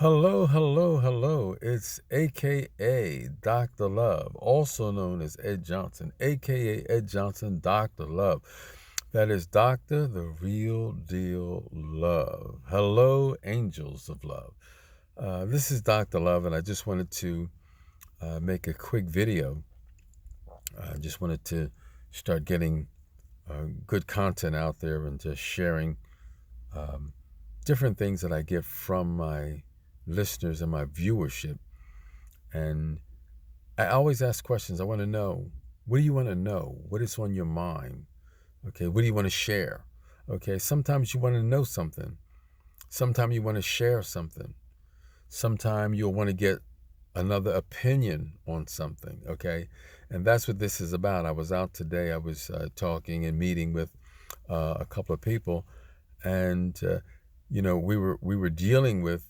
Hello, hello, hello. It's AKA Dr. Love, also known as Ed Johnson, AKA Ed Johnson, Dr. Love. That is Dr. The Real Deal Love. Hello, angels of love. This is Dr. Love, and I just wanted to make a quick video. I just wanted to start getting good content out there and just sharing um, different things that I get from my listeners and my viewership. And I always ask questions. I want to know, what do you want to know? What is on your mind? Okay, what do you want to share? Okay, sometimes you want to know something. Sometimes you want to share something. Sometimes you'll want to get another opinion on something. Okay, and that's what this is about. I was out today. I was talking and meeting with a couple of people, and we were dealing with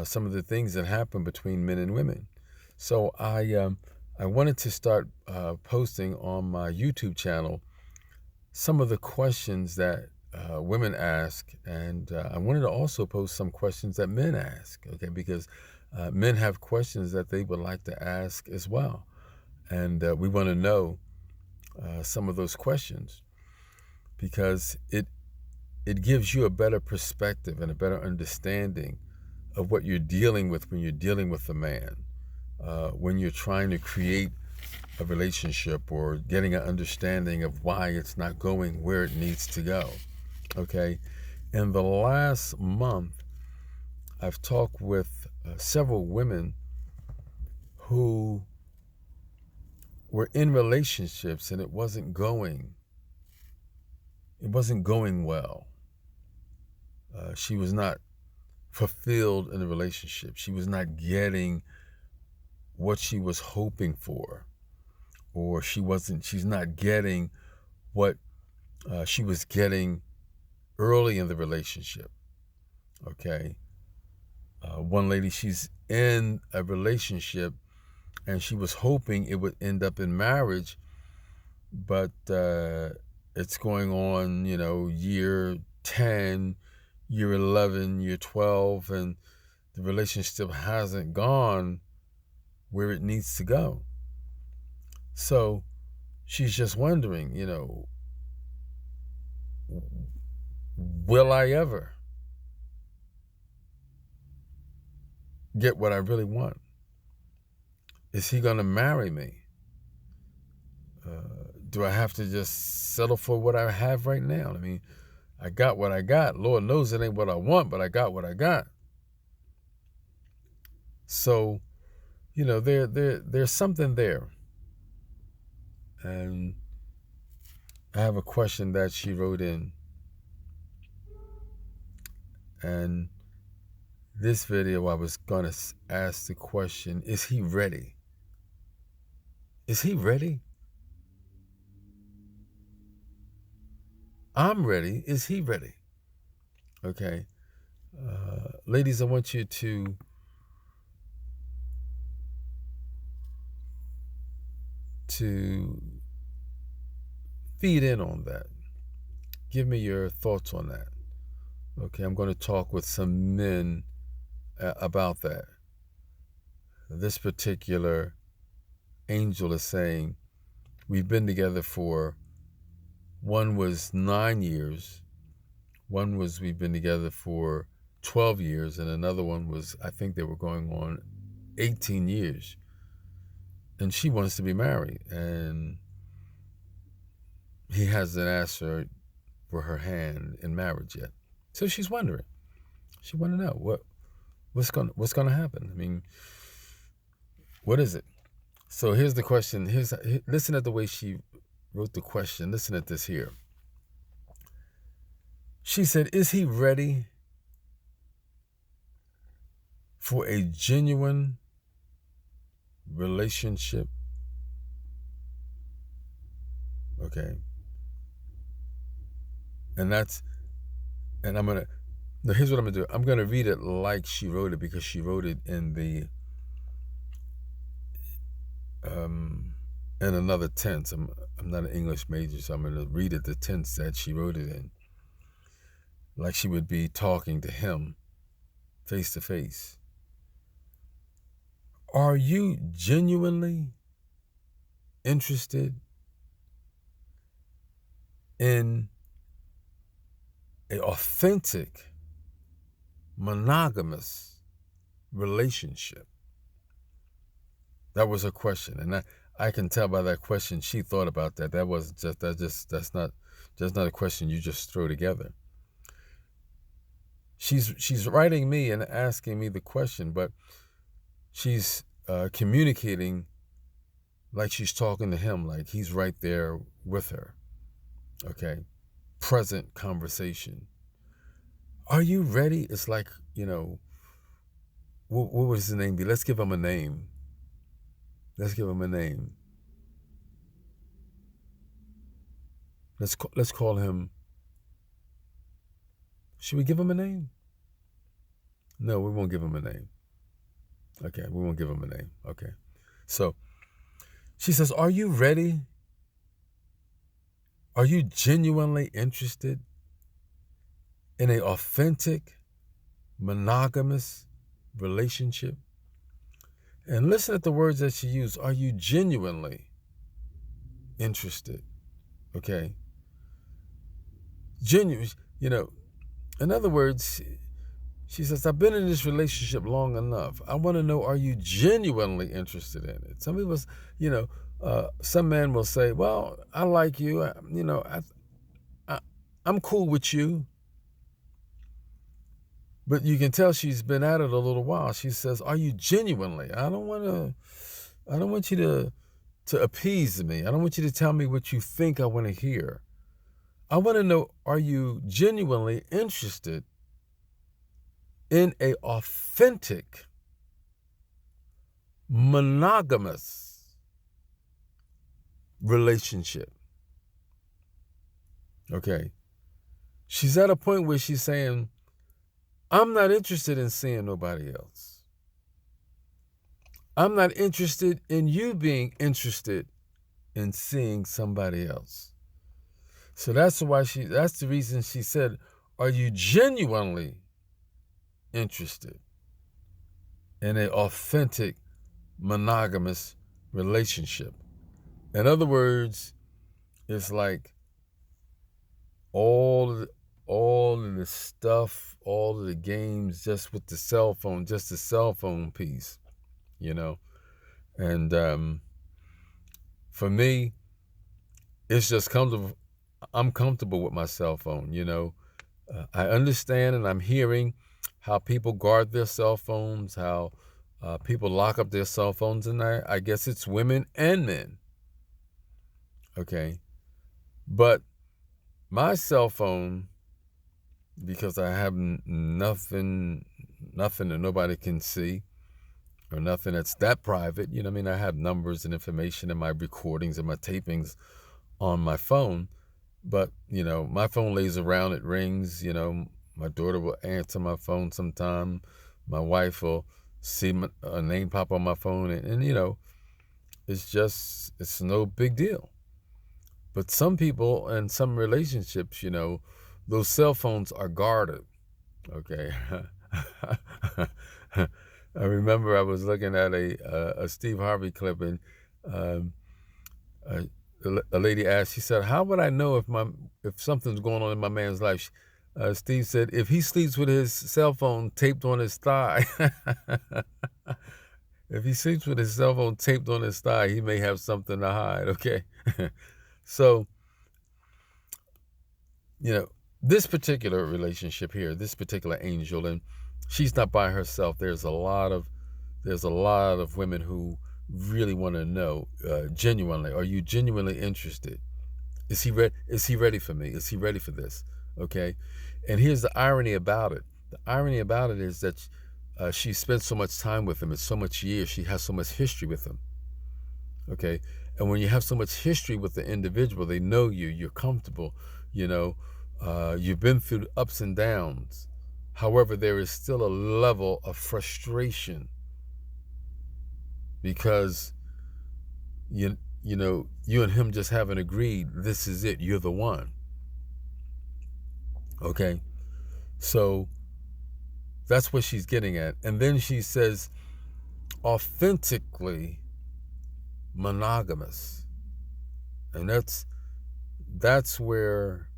some of the things that happen between men and women. So I wanted to start posting on my YouTube channel some of the questions that women ask, and I wanted to also post some questions that men ask. Okay, because men have questions that they would like to ask as well, and we want to know some of those questions because it gives you a better perspective and a better understanding of what you're dealing with when you're dealing with a man, when you're trying to create a relationship or getting an understanding of why it's not going where it needs to go. Okay. In the last month, I've talked with several women who were in relationships and it wasn't going well. She was not fulfilled in the relationship. She was not getting what she was hoping for, or she's not getting what she was getting early in the relationship. Okay. One lady, she's in a relationship and she was hoping it would end up in marriage, but it's going on, year 10, year 11, year 12, and the relationship hasn't gone where it needs to go. So she's just wondering, will I ever get what I really want? Is he going to marry me? Do I have to just settle for what I have right now? I mean, I got what I got. Lord knows it ain't what I want, but I got what I got. So, there's something there. And I have a question that she wrote in. And this video, I was going to ask the question, is he ready? Is he ready? I'm ready. Is he ready? Okay. Ladies, I want you to feed in on that. Give me your thoughts on that. Okay, I'm going to talk with some men about that. This particular angel is saying, we've been together for, one was 9 years, one was we've been together for 12 years, and another one was, I think they were going on 18 years. And she wants to be married, and he hasn't asked her for her hand in marriage yet. So she's wondering. She want to know what's going to happen. I mean, what is it? So here's the question. Listen at the way she wrote the question. Listen at this here. She said, is he ready for a genuine relationship? Okay. And here's what I'm going to do. I'm going to read it like she wrote it, because she wrote it in another tense. I'm not an English major, so I'm going to read it the tense that she wrote it in, like she would be talking to him. face to face. Are you genuinely interested in an authentic, monogamous relationship? That was her question, and I can tell by that question she thought about that. That wasn't that's not a question you just throw together. She's writing me and asking me the question, but she's communicating like she's talking to him, like he's right there with her. Okay, present conversation. Are you ready? It's like, what would his name be? Let's give him a name. Let's give him a name. Let's call him. Should we give him a name? No, we won't give him a name. Okay, we won't give him a name. Okay. So she says, are you ready? Are you genuinely interested in an authentic, monogamous relationship? And listen at the words that she used. Are you genuinely interested? Okay. Genuine, in other words, she says, I've been in this relationship long enough. I want to know, are you genuinely interested in it? Some people, some men will say, well, I like you. I'm cool with you. But you can tell she's been at it a little while. She says, are you genuinely? I don't want you to appease me. I don't want you to tell me what you think I want to hear. I want to know, are you genuinely interested in an authentic, monogamous relationship? Okay. She's at a point where she's saying, I'm not interested in seeing nobody else. I'm not interested in you being interested in seeing somebody else. So that's the reason she said, are you genuinely interested in an authentic, monogamous relationship? In other words, it's like all of the stuff, all of the games, just with the cell phone, just the cell phone piece, And for me, it's just comfortable. I'm comfortable with my cell phone, I understand and I'm hearing how people guard their cell phones, how people lock up their cell phones, and I guess it's women and men. Okay. But my cell phone, because I have nothing that nobody can see or nothing that's that private, I have numbers and information in my recordings and my tapings on my phone. But, my phone lays around, it rings, my daughter will answer my phone sometime. My wife will see a name pop on my phone and it's no big deal. But some people and some relationships, those cell phones are guarded. Okay. I remember I was looking at a Steve Harvey clip and a lady asked, she said, how would I know if something's going on in my man's life? Steve said, if he sleeps with his cell phone taped on his thigh, if he sleeps with his cell phone taped on his thigh, he may have something to hide, okay? So, this particular relationship here, this particular angel, and she's not by herself. There's a lot of women who really want to know genuinely, are you genuinely interested? Is he ready for me? Is he ready for this? Okay. And here's the irony about it. The irony about it is that she spent so much time with him, it's so much years, she has so much history with him. Okay. And when you have so much history with the individual, they know you're comfortable, you've been through the ups and downs. However, there is still a level of frustration because you and him just haven't agreed, this is it, you're the one. Okay. So That's what she's getting at. And then she says, authentically monogamous. And that's where,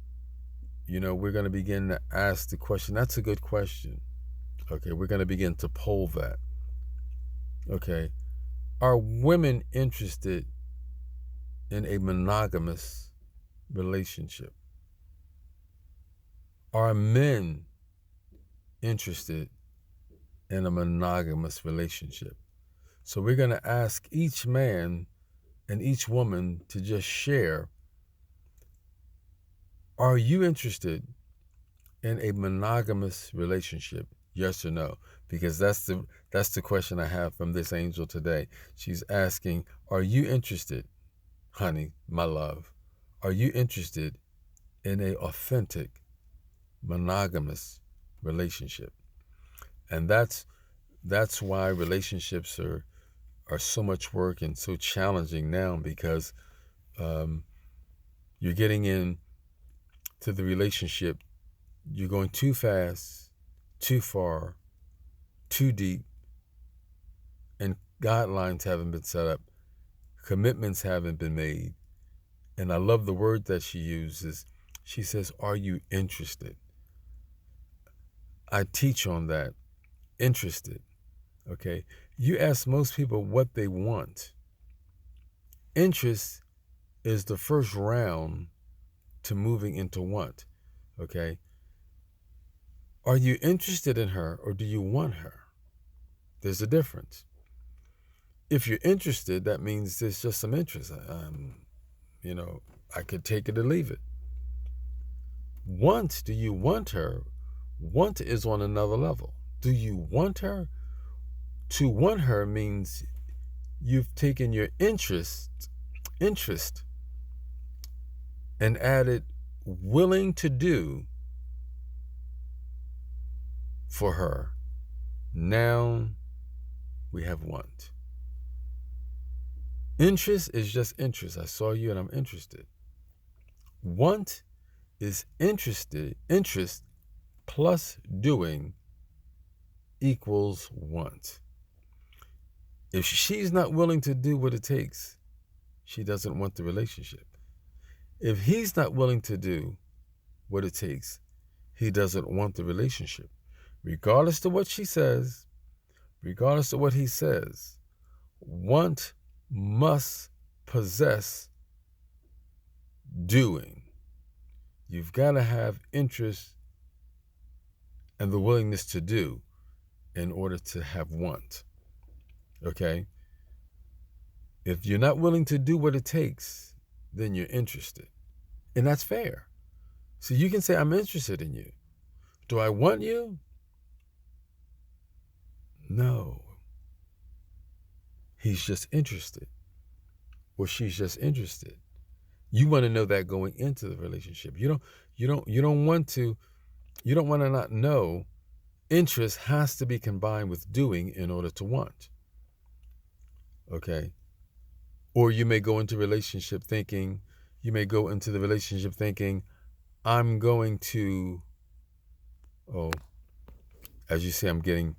we're going to begin to ask the question. That's a good question. Okay, we're going to begin to poll that. Okay, are women interested in a monogamous relationship? Are men interested in a monogamous relationship? So we're going to ask each man and each woman to just share, are you interested in a monogamous relationship? Yes or no? Because that's the question I have from this angel today. She's asking, are you interested, honey, my love? Are you interested in a authentic monogamous relationship? And that's why relationships are so much work and so challenging now, because you're getting in to the relationship, you're going too fast, too far, too deep, and guidelines haven't been set up, commitments haven't been made. And I love the word that she uses. She says, are you interested? I teach on that. Interested. Okay. You ask most people what they want. Interest is the first round to moving into want. Okay. Are you interested in her, or do you want her? There's a difference. If you're interested, that means there's just some interest. I could take it or leave it. Want, do you want her? Want is on another level. Do you want her? To want her means you've taken your interest and added willing to do for her. Now we have want. Interest is just interest. I saw you and I'm interested. Want is interest plus doing equals want. If she's not willing to do what it takes, she doesn't want the relationship. If he's not willing to do what it takes, he doesn't want the relationship. Regardless of what she says, regardless of what he says, want must possess doing. You've got to have interest and the willingness to do in order to have want. Okay? If you're not willing to do what it takes, then you're interested. And that's fair. So you can say, I'm interested in you. Do I want you? No. He's just interested. Or she's just interested. You want to know that going into the relationship. You don't want to not know. Interest has to be combined with doing in order to want. Okay? Or you may go into the relationship thinking, I'm going to, as you see,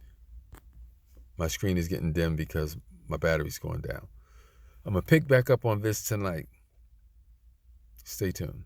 my screen is getting dim because my battery's going down. I'm going to pick back up on this tonight. Stay tuned.